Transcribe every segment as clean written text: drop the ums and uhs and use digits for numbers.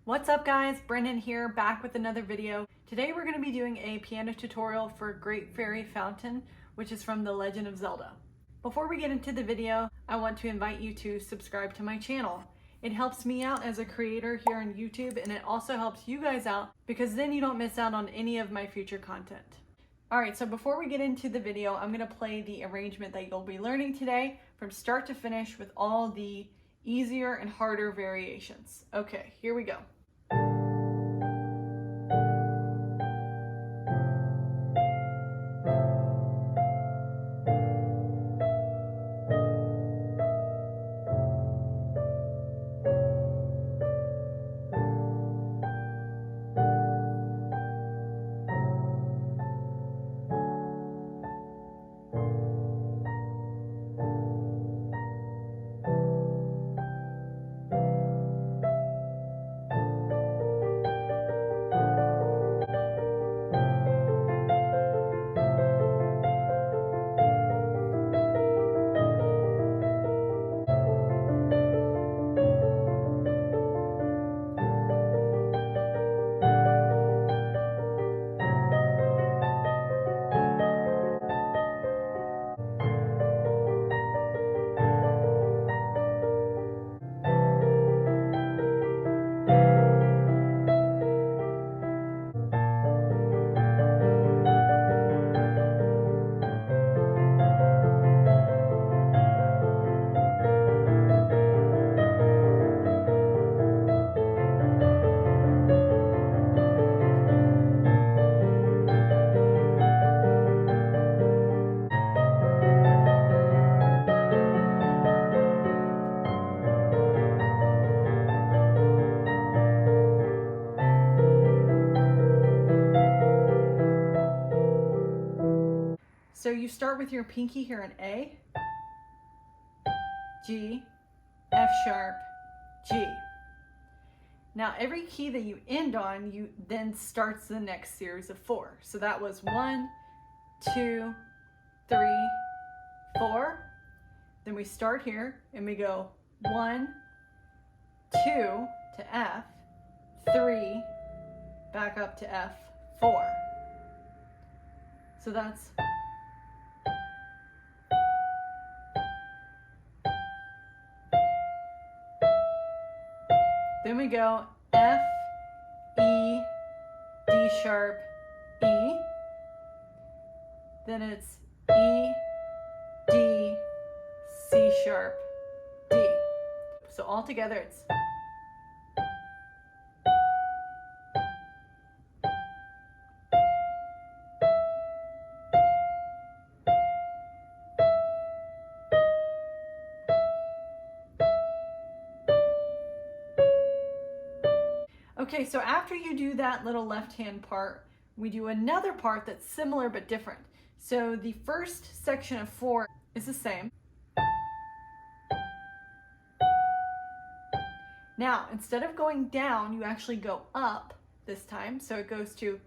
What's up guys, Brennan here, back with another video. Today we're going to be doing a piano tutorial for Greatfairyfountain, which is from the Legend of Zelda. Before we get into the video, I want to invite you to subscribe to my channel. It helps me out as a creator here on YouTube, and it also helps you guys out because then you don't miss out on any of my future content. Alright, so before we get into the video, I'm going to play the arrangement that you'll be learning today from start to finish with all the easier and harder variations. Okay, here we go. So you start with your pinky here in A, G, F sharp, G. Now every key that you end on, you then starts the next series of 4. So that was 1, 2, 3, 4. Then we start here and we go 1, 2 to F, 3, back up to F, 4. So that's then we go F, E, D sharp, E. Then it's E, D, C sharp, D. So all together it's okay, so after you do that little left-hand part, we do another part that's similar but different. So the first section of 4 is the same. Now, instead of going down, you actually go up this time. So it goes to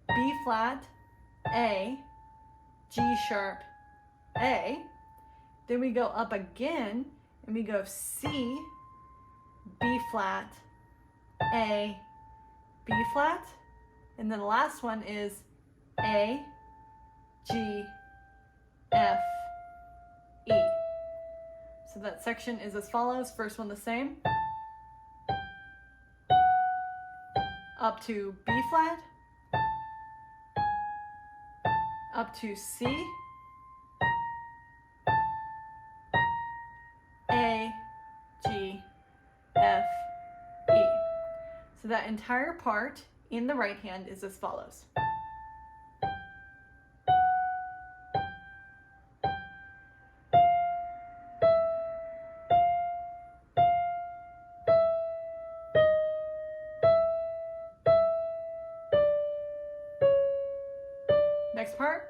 B flat, A, G sharp, A. Then we go up again and we go C, B flat, A, B flat, and then the last one is A, G, F, E. So that section is as follows. First one the same. Up to B flat, up to C, A, G, F, E. So that entire part in the right hand is as follows. Next part.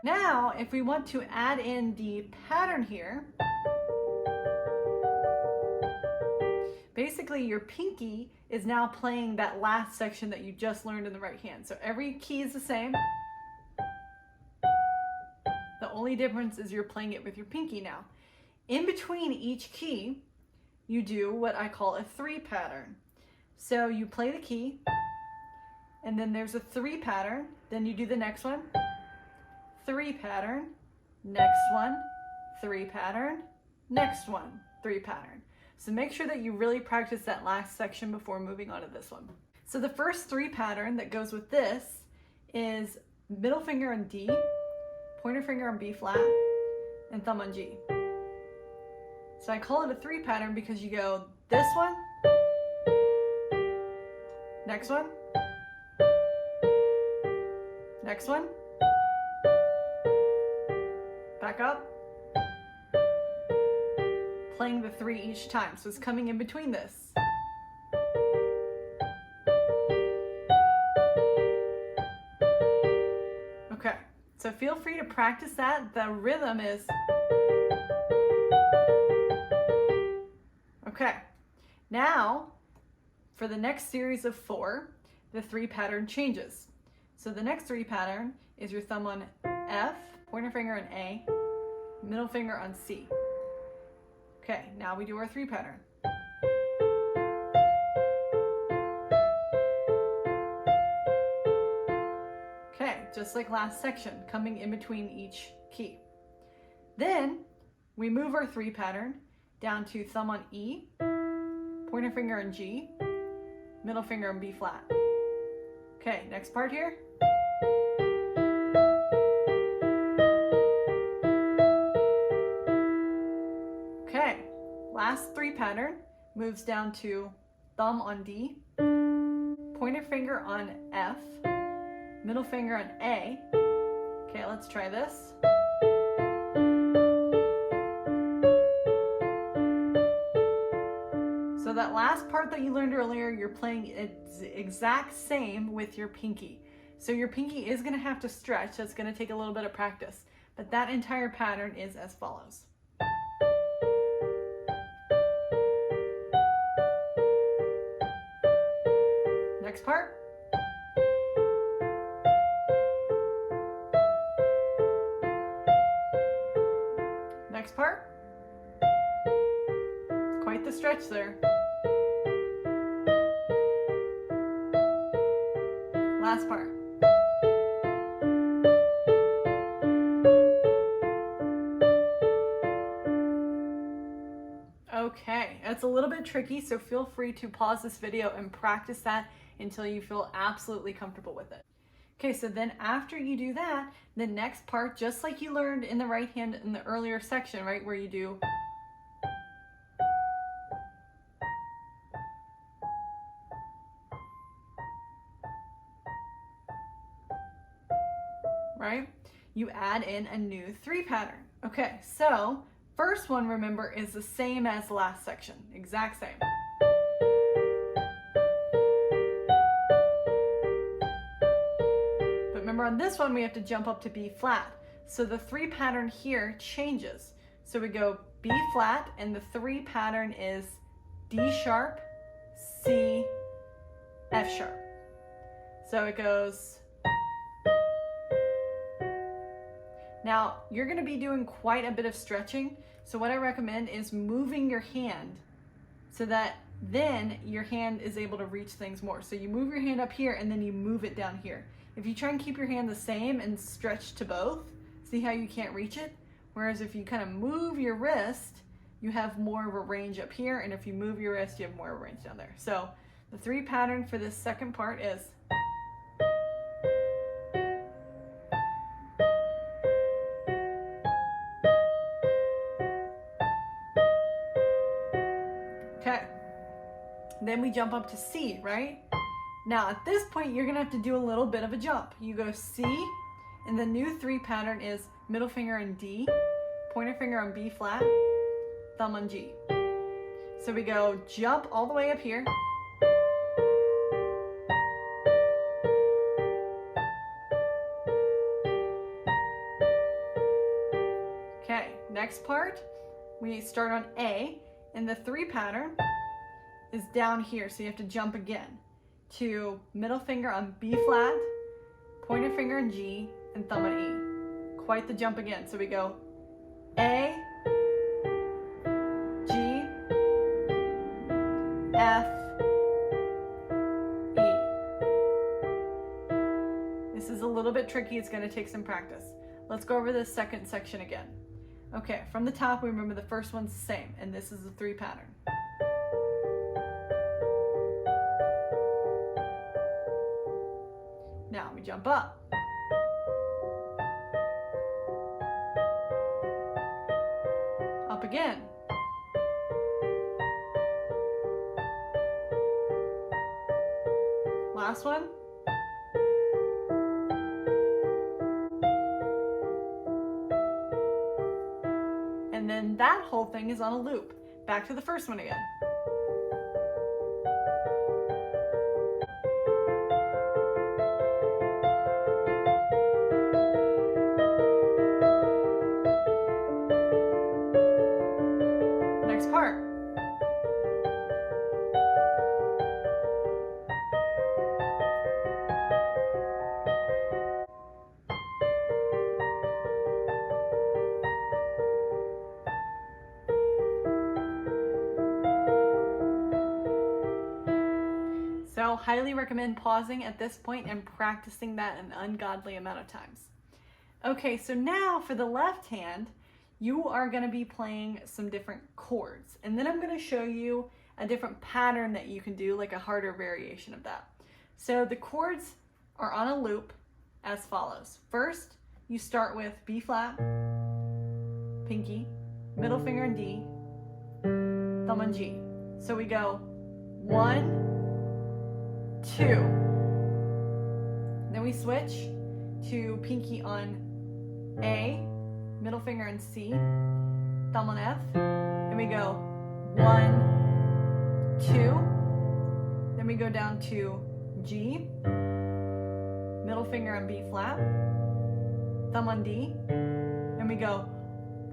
Now, if we want to add in the pattern here, basically your pinky is now playing that last section that you just learned in the right hand. So every key is the same. The only difference is you're playing it with your pinky now. In between each key, you do what I call a 3 pattern. So you play the key, and then there's a 3 pattern, then you do the next one, 3 pattern, next one, 3 pattern, next one, 3 pattern. So make sure that you really practice that last section before moving on to this one. So the first 3 pattern that goes with this is middle finger on D, pointer finger on B flat, and thumb on G. So I call it a 3 pattern because you go this one, next one, next one, back up, playing the 3 each time. So it's coming in between this. Okay, so feel free to practice that. The rhythm is... Okay, now for the next series of 4, the 3 pattern changes. So the next 3 pattern is your thumb on F, pointer finger on A, middle finger on C. Okay, now we do our 3 pattern. Okay, just like last section, coming in between each key. Then we move our 3 pattern down to thumb on E, pointer finger on G, middle finger on B flat. Okay, next part here. Okay, last 3 pattern moves down to thumb on D, pointer finger on F, middle finger on A. Okay, let's try this. So that last part that you learned earlier, you're playing it's exact same with your pinky. So your pinky is going to have to stretch. That's going to take a little bit of practice. But that entire pattern is as follows. Next part. Next part. Quite the stretch there. Last part. Okay, it's a little bit tricky, so feel free to pause this video and practice that until you feel absolutely comfortable with it. Okay, so then after you do that, the next part, just like you learned in the right hand in the earlier section, right, where you do right? You add in a new 3 pattern. Okay, so first one, remember, is the same as the last section, exact same. But remember on this one, we have to jump up to B flat. So the 3 pattern here changes. So we go B flat, and the 3 pattern is D sharp, C, F sharp. So it goes... Now, you're going to be doing quite a bit of stretching, so what I recommend is moving your hand so that then your hand is able to reach things more. So you move your hand up here and then you move it down here. If you try and keep your hand the same and stretch to both, see how you can't reach it? Whereas if you kind of move your wrist, you have more of a range up here, and if you move your wrist, you have more of a range down there. So the 3 pattern for this second part is... Okay, then we jump up to C, right? Now at this point, you're gonna have to do a little bit of a jump. You go C, and the new 3 pattern is middle finger on D, pointer finger on B flat, thumb on G. So we go jump all the way up here. Okay, next part, we start on A, and the 3 pattern is down here, so you have to jump again to middle finger on B flat, pointer finger on G, and thumb on E. Quite the jump again. So we go A, G, F, E. This is a little bit tricky. It's going to take some practice. Let's go over this second section again. Okay, from the top, we remember the first one's the same, and this is the 3 pattern. Now we jump up. Up again. Last one. And then that whole thing is on a loop. Back to the first one again. Next part. So highly recommend pausing at this point and practicing that an ungodly amount of times. Okay, so now for the left hand, you are going to be playing some different chords. And then I'm going to show you a different pattern that you can do, like a harder variation of that. So the chords are on a loop as follows. First, you start with B flat, pinky, middle finger on D, thumb on G. So we go 1, 2. Then we switch to pinky on A, middle finger on C, thumb on F, and we go 1, 2. Then we go down to G, middle finger on B flat, thumb on D, and we go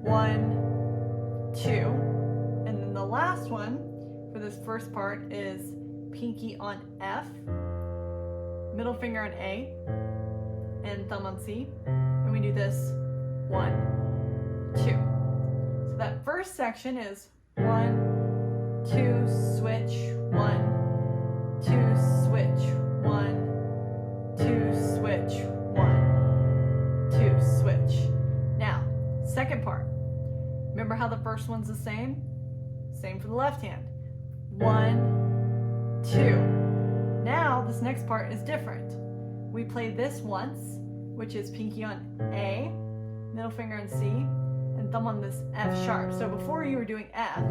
1, 2. And then the last one for this first part is pinky on F, middle finger on A, and thumb on C, and we do this 1, 2. So that first section is 1, 2, switch, 1, 2, switch, 1, 2, switch, 1, 2, switch. Now, second part. Remember how the first one's the same? Same for the left hand. 1, 2. Now, this next part is different. We play this once, which is pinky on A, middle finger on C, and thumb on this F sharp. So before you were doing F,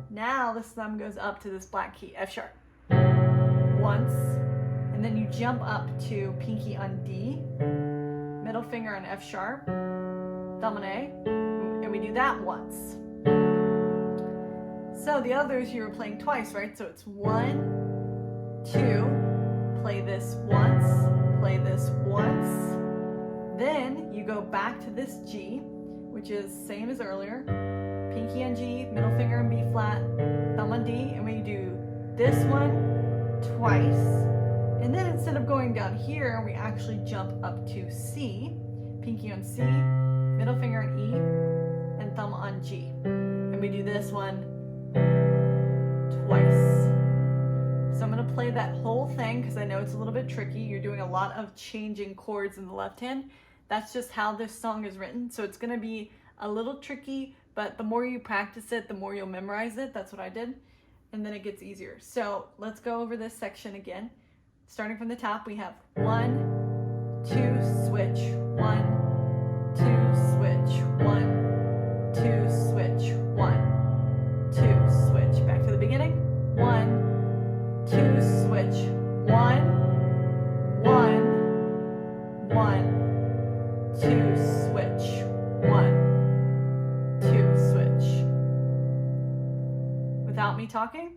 now this thumb goes up to this black key, F sharp. Once, and then you jump up to pinky on D, middle finger on F sharp, thumb on A, and we do that once. So the others you were playing twice, right? So it's 1, 2, play this once, play this once. Then you go back to this G, which is same as earlier. Pinky on G, middle finger on B flat, thumb on D, and we do this one twice. And then instead of going down here, we actually jump up to C, pinky on C, middle finger on E, and thumb on G. And we do this one twice. So I'm going to play that whole thing because I know it's a little bit tricky. You're doing a lot of changing chords in the left hand. That's just how this song is written. So it's going to be a little tricky, but the more you practice it, the more you'll memorize it. That's what I did. And then it gets easier. So let's go over this section again. Starting from the top, we have 1, 2, switch, 1, 2, switch, 1, 2, switch, 1, 2, switch. Back to the beginning. 1, 2, switch, 1, 1, 1, 2, switch, 1, 2, switch. Without me talking?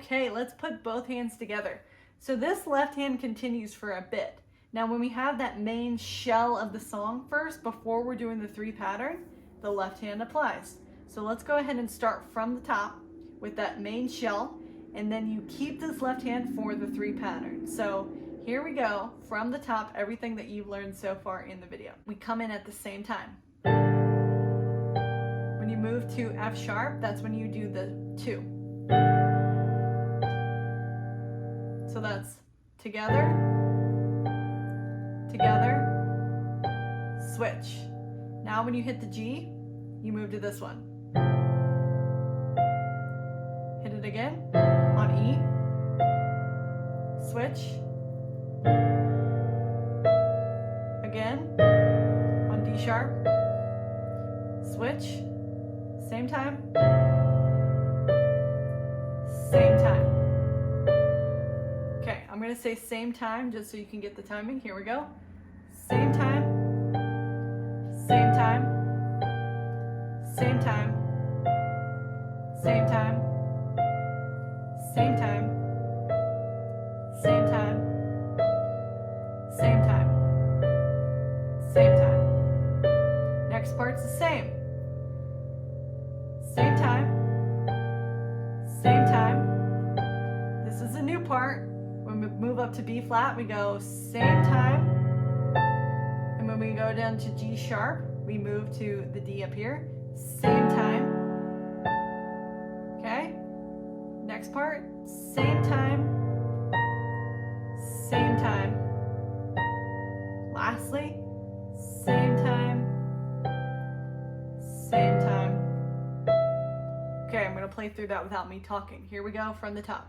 Okay, let's put both hands together. So this left hand continues for a bit. Now when we have that main shell of the song first, before we're doing the 3 pattern, the left hand applies. So let's go ahead and start from the top with that main shell, and then you keep this left hand for the 3 pattern. So here we go, from the top, everything that you've learned so far in the video. We come in at the same time. When you move to F sharp, that's when you do the 2. So that's together, together, switch. Now when you hit the G, you move to this one. Hit it again on E, switch, again on D sharp, switch, same time, same time. Okay, I'm gonna say same time just so you can get the timing. Here we go. Same time, same time, same time, same time, same time, same time, same time, same time. Next part's the same. Same time, same time. This is a new part. When we move up to B flat, we go same time. And when we go down to G sharp, we move to the D up here. Same time. Okay? Next part, same time, same time. Lastly, same time, same time. Okay, I'm going to play through that without me talking. Here we go from the top.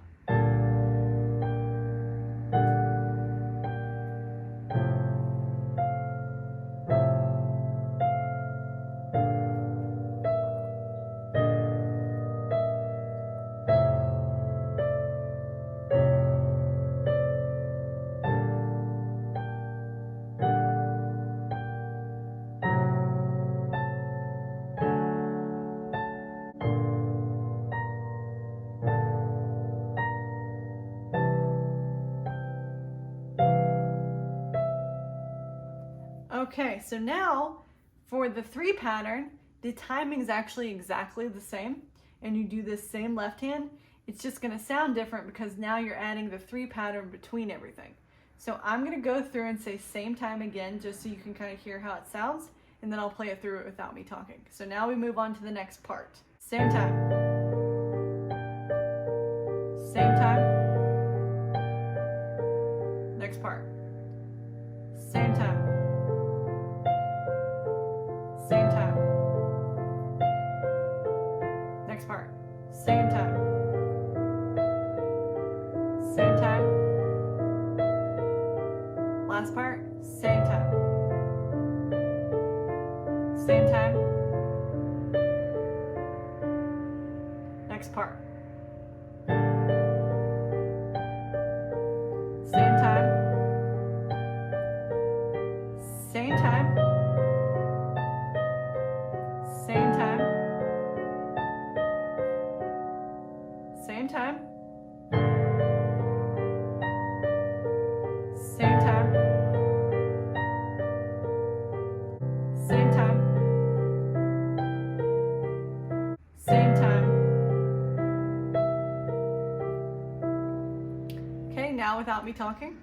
Okay, so now for the 3 pattern, the timing is actually exactly the same, and you do this same left hand. It's just going to sound different because now you're adding the 3 pattern between everything. So I'm going to go through and say same time again just so you can kind of hear how it sounds, and then I'll play it through it without me talking. So now we move on to the next part. Same time. Same time. Next part. Same time. Same time. Next part. Same time. Same time. Last part. Same time. Same time. Next part. Same time. Same time. Same time. Same time. Same time. Same time. Same time. Okay, now without me talking.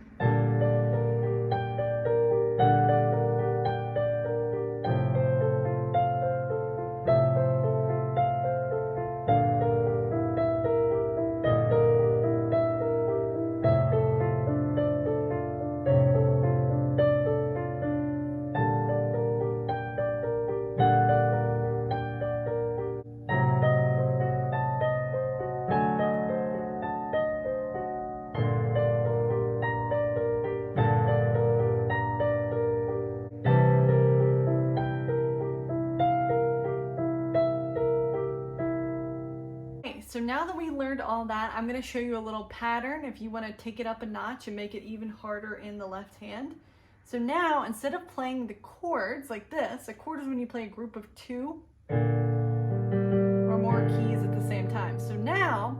So now that we learned all that, I'm going to show you a little pattern if you want to take it up a notch and make it even harder in the left hand. So now, instead of playing the chords like this, a chord is when you play a group of 2 or more keys at the same time. So now,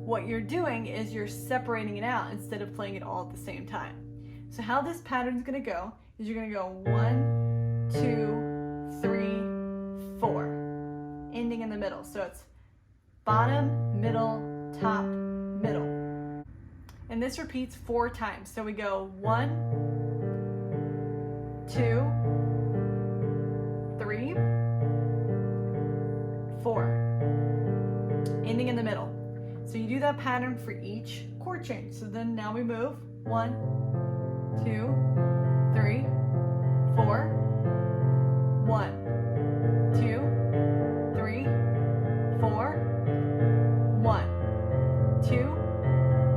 what what you're doing is you're separating it out instead of playing it all at the same time. So how this pattern is going to go is you're going to go 1, 2, 3, 4, ending in the middle. So it's bottom, middle, top, middle. And this repeats 4 times. So we go 1, 2, 3, 4, ending in the middle. So you do that pattern for each chord change. So then now we move 1, 2, 3, 4, 1, 2, 3, 4, 1, 2,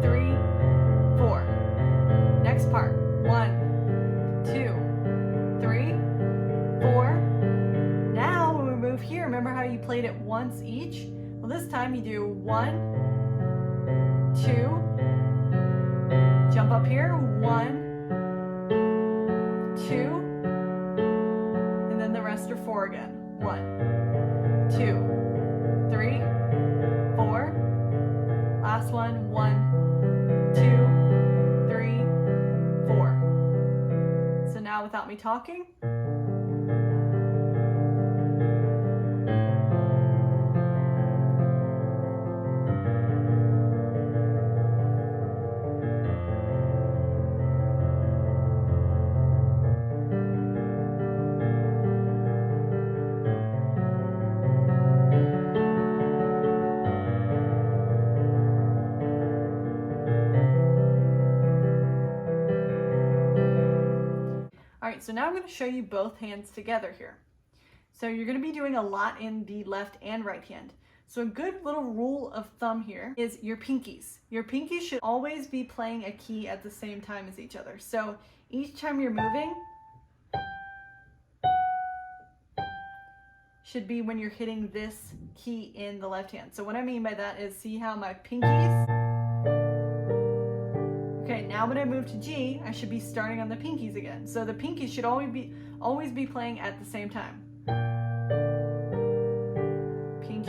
3, 4. Next part. 1, 2, 3, 4. Now when we move here, remember how you played it once each? Well, this time you do 1, 2, jump up here, 1, 2, and then the rest are 4 again. 1, 2, 3, 4. Last one. 1, 2, 3, 4. So now without me talking. Alright, so now I'm going to show you both hands together here. So you're going to be doing a lot in the left and right hand. So a good little rule of thumb here is your pinkies. Your pinkies should always be playing a key at the same time as each other. So each time you're moving should be when you're hitting this key in the left hand. So what I mean by that is, see how my pinkies... Okay, now when I move to G, I should be starting on the pinkies again. So the pinkies should always be playing at the same time. Pinkies.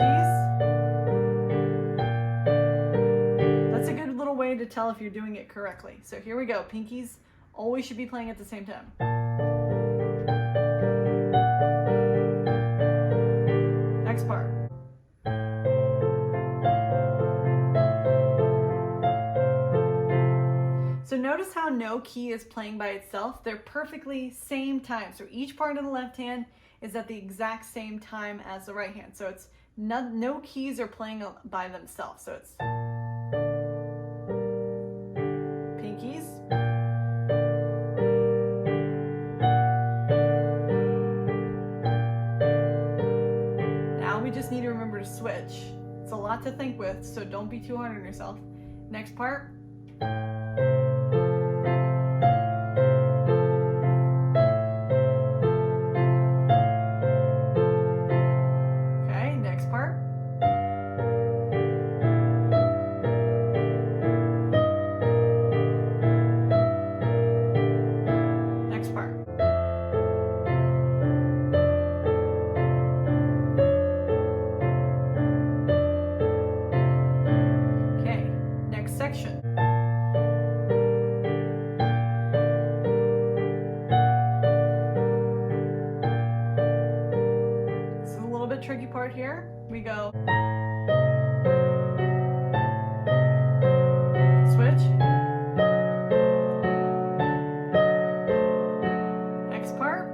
That's a good little way to tell if you're doing it correctly. So here we go. Pinkies always should be playing at the same time. Next part. So notice how no key is playing by itself. They're perfectly same time. So each part of the left hand is at the exact same time as the right hand. So it's no keys are playing by themselves. So it's pinkies. Now we just need to remember to switch. It's a lot to think with, so don't be too hard on yourself. Next part. Tricky part here. We go switch. Next part.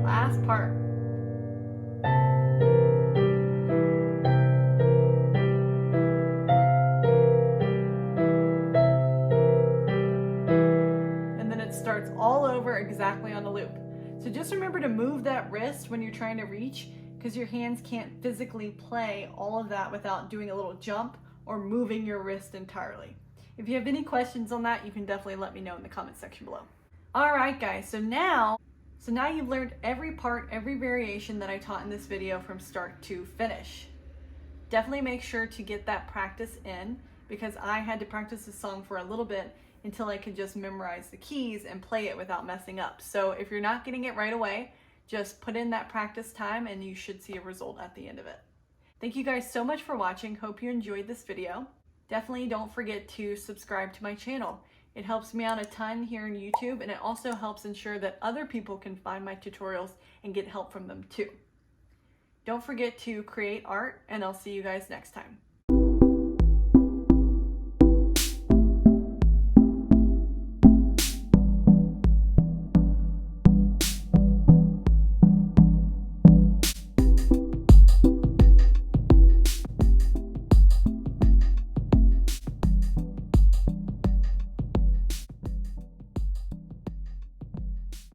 Last part. Starts all over exactly on the loop. So just remember to move that wrist when you're trying to reach, because your hands can't physically play all of that without doing a little jump or moving your wrist entirely. If you have any questions on that, you can definitely let me know in the comment section below. Alright guys, so now you've learned every part, every variation that I taught in this video from start to finish. Definitely make sure to get that practice in because I had to practice this song for a little bit until I could just memorize the keys and play it without messing up. So if you're not getting it right away, just put in that practice time and you should see a result at the end of it. Thank you guys so much for watching. Hope you enjoyed this video. Definitely don't forget to subscribe to my channel. It helps me out a ton here on YouTube, and it also helps ensure that other people can find my tutorials and get help from them too. Don't forget to create art, and I'll see you guys next time.